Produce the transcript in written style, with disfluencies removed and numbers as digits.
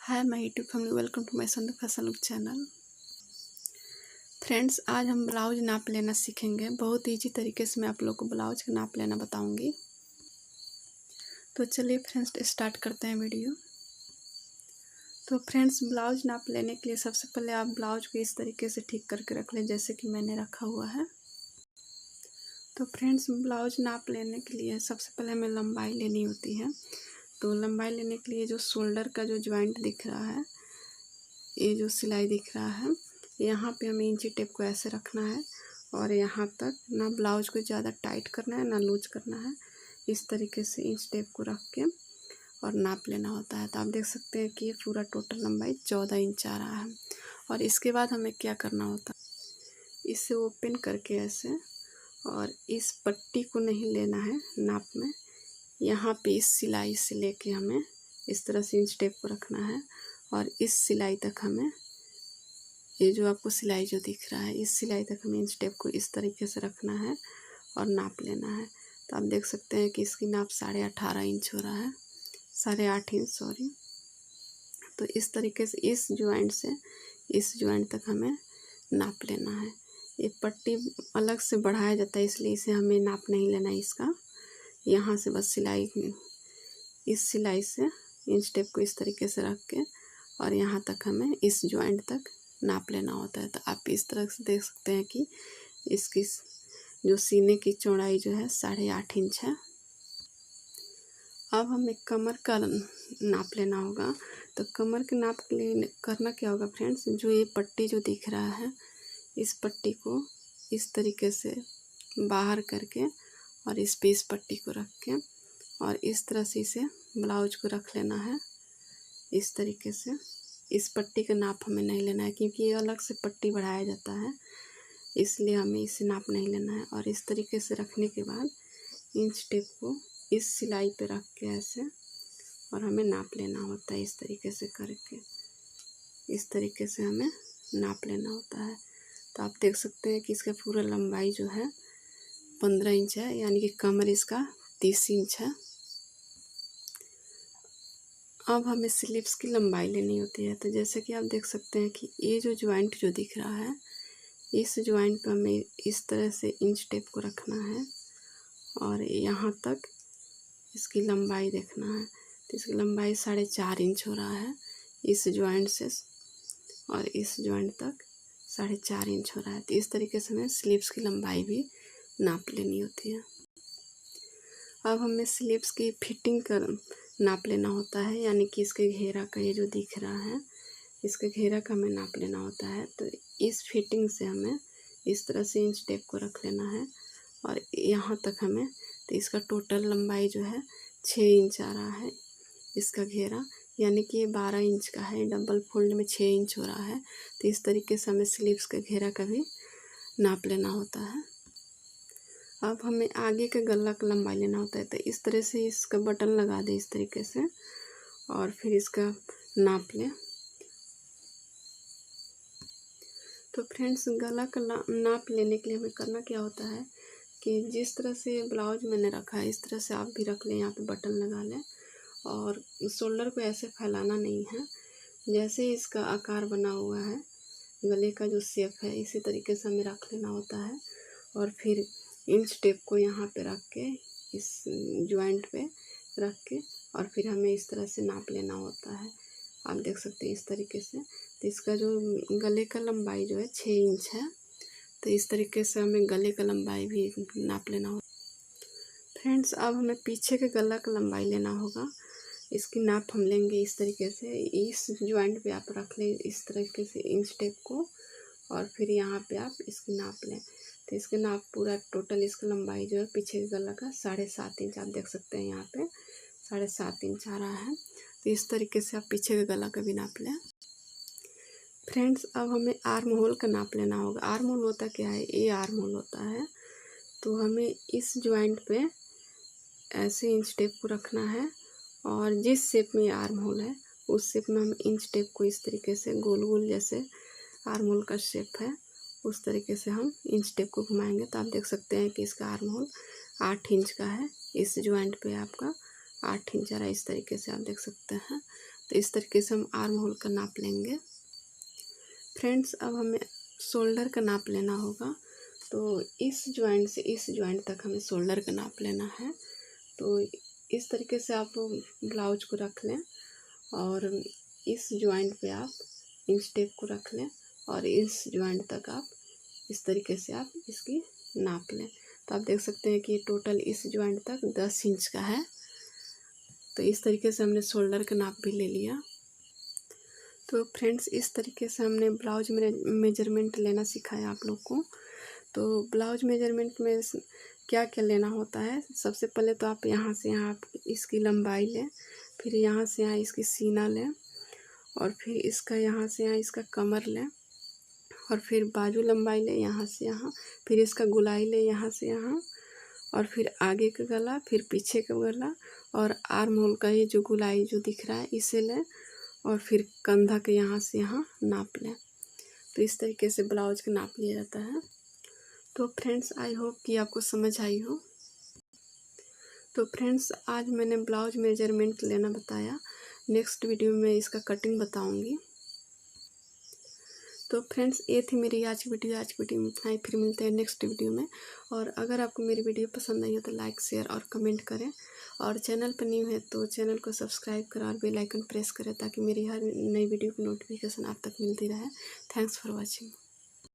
Hi my YouTube family, welcome to my Sandhu fashion look channel. Friends, आज हम blouse नाप लेना सीखेंगे। बहुत इजी तरीके से मैं आप लोग को ब्लाउज का नाप लेना बताऊंगी। तो चलिए फ्रेंड्स, स्टार्ट करते हैं वीडियो। तो फ्रेंड्स, ब्लाउज नाप लेने के लिए सबसे पहले आप ब्लाउज को इस तरीके से ठीक करके रख लें, जैसे कि मैंने रखा हुआ है। तो फ्रेंड्स, ब्लाउज नाप लेने के लिए सबसे पहले हमें लंबाई लेनी होती है। तो लंबाई लेने के लिए जो शोल्डर का जो ज्वाइंट दिख रहा है, ये जो सिलाई दिख रहा है, यहाँ पे हमें इंची टेप को ऐसे रखना है और यहाँ तक ना ब्लाउज को ज़्यादा टाइट करना है ना लूज करना है। इस तरीके से इंच टेप को रख के और नाप लेना होता है। तो आप देख सकते हैं कि ये पूरा टोटल लंबाई 14 इंच आ रहा है। और इसके बाद हमें क्या करना होता है, इसे ओपन करके ऐसे, और इस पट्टी को नहीं लेना है नाप में, यहाँ पे इस सिलाई से लेके हमें इस तरह से इंच टेप को रखना है और इस सिलाई तक हमें, ये जो आपको सिलाई जो दिख रहा है, इस सिलाई तक हमें इंच टेप को इस तरीके से रखना है और नाप लेना है। तो आप देख सकते हैं कि इसकी नाप 18.5 इंच हो रहा है, 8.5 इंच सॉरी। तो इस तरीके से इस ज्वाइंट से इस ज्वाइंट तक हमें नाप लेना है। ये पट्टी अलग से बढ़ाया जाता है, इसलिए इसे हमें नाप नहीं लेना है इसका। यहाँ से बस सिलाई, इस सिलाई से इंच टेप को इस तरीके से रख के और यहाँ तक हमें इस ज्वाइंट तक नाप लेना होता है। तो आप इस तरह से देख सकते हैं कि इसकी जो सीने की चौड़ाई जो है 8.5 इंच है। अब हमें कमर का नाप लेना होगा। तो कमर के नाप के लिए करना क्या होगा फ्रेंड्स, जो ये पट्टी जो दिख रहा है, इस पट्टी को इस तरीके से बाहर करके और इस पे इस पट्टी को रख के और इस तरह से इसे ब्लाउज को रख लेना है इस तरीके से। इस पट्टी का नाप हमें नहीं लेना है, क्योंकि ये अलग से पट्टी बढ़ाया जाता है, इसलिए हमें इसे नाप नहीं लेना है। और इस तरीके से रखने के बाद इंच टेप को इस सिलाई पे रख के ऐसे, और हमें नाप लेना होता है इस तरीके से करके। इस तरीके से हमें नाप लेना होता है। तो आप देख सकते हैं कि इसका पूरा लंबाई जो है 15 इंच है, यानी कि कमर इसका 30 इंच है। अब हमें स्लीव्स की लंबाई लेनी होती है। तो जैसे कि आप देख सकते हैं कि ये जो ज्वाइंट जो दिख रहा है, इस ज्वाइंट पर हमें इस तरह से इंच टेप को रखना है और यहाँ तक इसकी लंबाई देखना है। तो इसकी लंबाई 4.5 इंच हो रहा है इस ज्वाइंट से, और इस ज्वाइंट तक 4.5 इंच हो रहा है। तो इस तरीके से हमें स्लीव्स की लंबाई भी नाप लेनी होती है। अब हमें स्लीव्स की फिटिंग कर नाप लेना होता है, यानी कि इसके घेरा का ये जो दिख रहा है, इसके घेरा का हमें नाप लेना होता है। तो इस फिटिंग से हमें इस तरह से इंच टेप को रख लेना है और यहाँ तक हमें, तो इसका टोटल लंबाई जो है 6 इंच आ रहा है इसका घेरा, यानी कि ये 12 इंच का है। डबल फोल्ड में 6 इंच हो रहा है। तो इस तरीके से हमें स्लीव्स के घेरा का भी नाप लेना होता है। अब हमें आगे के गला का लंबाई लेना होता है। तो इस तरह से इसका बटन लगा दें इस तरीके से, और फिर इसका नाप लें। तो फ्रेंड्स, गला का नाप लेने के लिए हमें करना क्या होता है कि जिस तरह से ब्लाउज मैंने रखा है, इस तरह से आप भी रख लें, यहाँ पे बटन लगा लें। और शोल्डर को ऐसे फैलाना नहीं है, जैसे ही इसका आकार बना हुआ है, गले का जो शेप है, इसी तरीके से हमें रख लेना होता है। और फिर इंच टेप को यहाँ पे रख के, इस ज्वाइंट पे रख के, और फिर हमें इस तरह से नाप लेना होता है। आप देख सकते हैं इस तरीके से। तो इसका जो गले का लंबाई जो है 6 इंच है। तो इस तरीके से हमें गले का लंबाई भी नाप लेना होगा। फ्रेंड्स, अब हमें पीछे के गला का लंबाई लेना होगा। इसकी नाप हम लेंगे इस तरीके से। इस ज्वाइंट पे आप रख लें इस तरीके से इंच टेप को, और फिर यहाँ पे आप इसकी नाप लें। तो इसके नाप पूरा टोटल इसका लंबाई जो है पीछे के गला का 7.5 इंच, आप देख सकते हैं यहाँ पे 7.5 इंच आ रहा है। तो इस तरीके से आप पीछे के गला का भी नाप लें। फ्रेंड्स, अब हमें आर्म होल का नाप लेना होगा। आर्म होल होता क्या है, ये आर्म होल होता है। तो हमें इस ज्वाइंट पे ऐसे इंच टेप को रखना है, और जिस शेप में आर्म होल है उस शेप में हम इंच टेप को इस तरीके से गोल गोल, जैसे आर्म होल का शेप है उस तरीके से हम इंच टेप को घुमाएंगे। तो आप देख सकते हैं कि इसका आर्म होल 8 इंच का है। इस ज्वाइंट पे आपका 8 इंच आ रहा है, इस तरीके से आप देख सकते हैं। तो इस तरीके से हम आर्म होल का नाप लेंगे। फ्रेंड्स, अब हमें शोल्डर का नाप लेना होगा। तो इस जॉइंट से इस जॉइंट तक हमें शोल्डर का नाप लेना है। तो इस तरीके से आप ब्लाउज को रख लें और इस जॉइंट पे आप इंच टेप को रख लें और इस जॉइंट तक आप इस तरीके से आप इसकी नाप लें। तो आप देख सकते हैं कि टोटल इस जॉइंट तक 10 इंच का है। तो इस तरीके से हमने शोल्डर का नाप भी ले लिया। तो फ्रेंड्स, इस तरीके से हमने ब्लाउज मेजरमेंट लेना सिखाया आप लोग को। तो ब्लाउज मेजरमेंट में क्या क्या लेना होता है, सबसे पहले तो आप यहाँ से यहाँ आप इसकी लंबाई लें, फिर यहाँ से यहाँ इसकी सीना लें और फिर इसका यहाँ से यहाँ इसका कमर लें और फिर बाजू लंबाई लें यहाँ से यहाँ, फिर इसका गोलाई लें यहाँ से यहाँ और फिर आगे का गला, फिर पीछे का गला और आर्म होल का ये जो गोलाई जो दिख रहा है इसे लें और फिर कंधा के यहाँ से यहाँ नाप लें। तो इस तरीके से ब्लाउज का नाप लिया जाता है। तो फ्रेंड्स, आई होप कि आपको समझ आई हो। तो फ्रेंड्स, आज मैंने ब्लाउज मेजरमेंट लेना बताया। नेक्स्ट वीडियो में इसका कटिंग बताऊंगी। तो फ्रेंड्स, ये थी मेरी आज की वीडियो में इतना ही। फिर मिलते हैं नेक्स्ट वीडियो में। और अगर आपको मेरी वीडियो पसंद आई हो तो लाइक, शेयर और कमेंट करें और चैनल पर न्यू है तो चैनल को सब्सक्राइब करें और बेल आइकन प्रेस करें ताकि मेरी हर नई वीडियो की नोटिफिकेशन आप तक मिलती रहे। Thanks for watching.